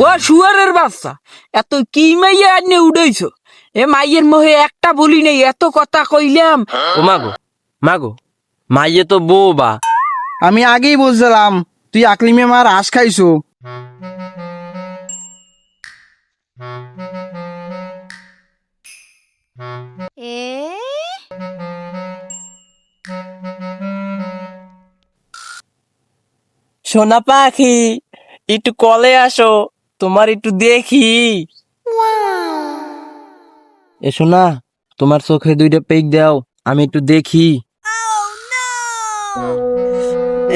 ও শুয়ারের বাচ্চা, এত কি মাইয়া আনে উড়াইছো? এ মাইয়ের মোহে একটা বলি নেই, এত কথা কইলাম। ও মাগো মাইয়ে তো বউ বা। আমি আগেই বুঝলাম তুই আকলিমে মার আশ খাইছো। সোনা পাখি, একটু কলে আসো, তোমার একটু দেখি। এ সোনা, তোমার চোখে দুইটা পেক দাও, আমি একটু দেখি।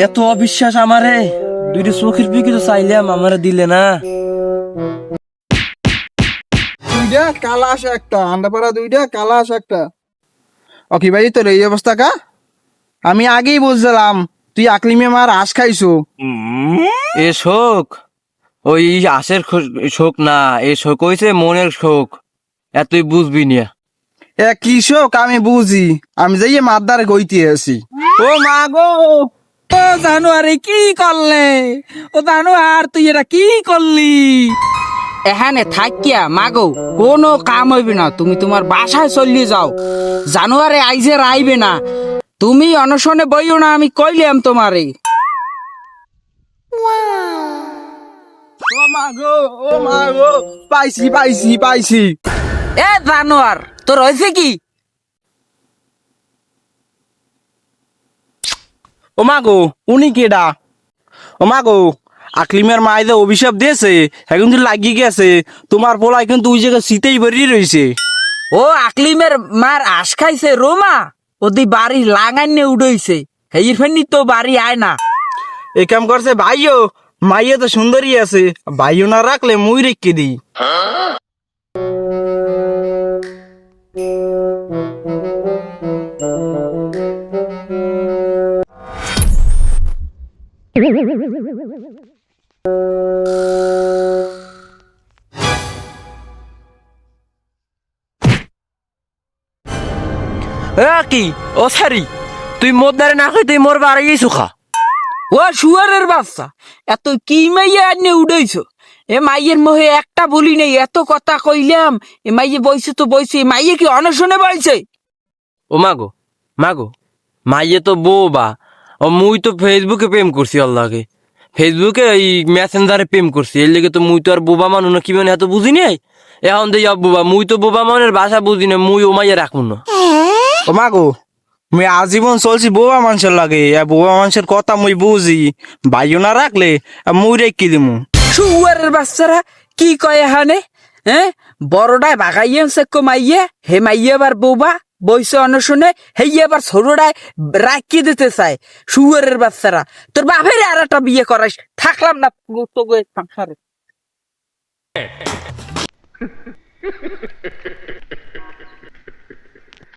এত অবিশ্বাস আমারে, দুইটা চোখের পিকে তো চাইলাম, আমারে দিলে না। দুইটা কালাস একটা আন্ডাপাড়া, দুইটা কালাস একটা। ওকে ভাই, তোর এই অবস্থা কা? আমি আগেই বুঝলাম তুই আকলিমে মার আশ খাইছো। এ শোক, ওই আশের শোক না, এ শোক হইছে মনের শোক। এতই বুঝবি না। এ কৃষক আমি বুঝি, আমি যাইয়ে মাদ্দারে গইতে আছি। ও মা গো, ও জানুয়ারি কি করলে? ও জানুয়ার, তুই এটা কি করলি? এখানে থাকিয়া মাগো কোনো কাম হইবে না, তুমি তোমার বাসায় চলিয়ে যাও। জানুয়ারে আইজে আইবে না, তুমি অনশনে বইও না, আমি কইলাম তোমারে। ও মা গো, ও মা গো, পাইছি পাইছি পাইছি। এ জানোয়ার, তোর হয়েছে কি? ও মা গো, উনি কেডা? ও মা গো, আকলিমের মায় যে অভিশাপ দিয়েছে এখন তো লাগিয়ে গেছে। তোমার পোলা কিন্তু ওই জায়গায় শীতেই বেরিয়ে রয়েছে। ও আকলিমের মার আশ খাইছে রোমা, ওদি বাড়ি লাগাইনে উড়ইছে, হেই ফেনি তো বাড়ি আয় না। এই কাম করছে ভাইও, মাইয়ে তো সুন্দরী আছে, ভাইও না রাখলে মুই রেখে দিই। কি ও সারি, তুই মোর দ্বারে না খাই তুই মোর বাড়ি গেছু খা। ও শুয়ারের বাচ্চা, এত কি মাইয়া আনে উড়াইছো? এ মাইয়ের মোহে একটা বলি নেই, এত কথা কইলাম। এ মাইয়ে বইছে তো বইছে, মাইয়ে কি অনশনে বলছে? ও মাগো মাইয়ে তো বউ বা। ও মুই তো ফেসবুকে প্রেম করছি, আল্লাহকে ফেসবুকে এই মেসেঞ্জারে প্রেম করছি, এর লেগে তো মুই তো আর বোবা মানুষ না, কি মানে এত বুঝি নাই। এখন দেই বোবা, মুই তো বোবা মানের ভাষা বুঝি না, মুই ও মাইয়া রাখবো না। ও মা গো, মুই আজীবন চলছি বোবা মানুষের লাগে, বোবা মানুষের কথা মুই বুঝি, ভাইও না রাখলে মুই রেখে দিমু। শুয়ারের বাচ্চারা কি কয় এখানে? হ্যাঁ, বড়টায় বাগাইয়ে সেকো মাইয়ে, হে মাইয়ে আবার বৌবা বইছে অনশনে, হেই আবার ছোটটায় রাখিয়ে দিতে চায়। শুয়ারের বাচ্চারা, তোর বাপের আর একটা বিয়ে করাইস, থাকলাম না তো সংসারে।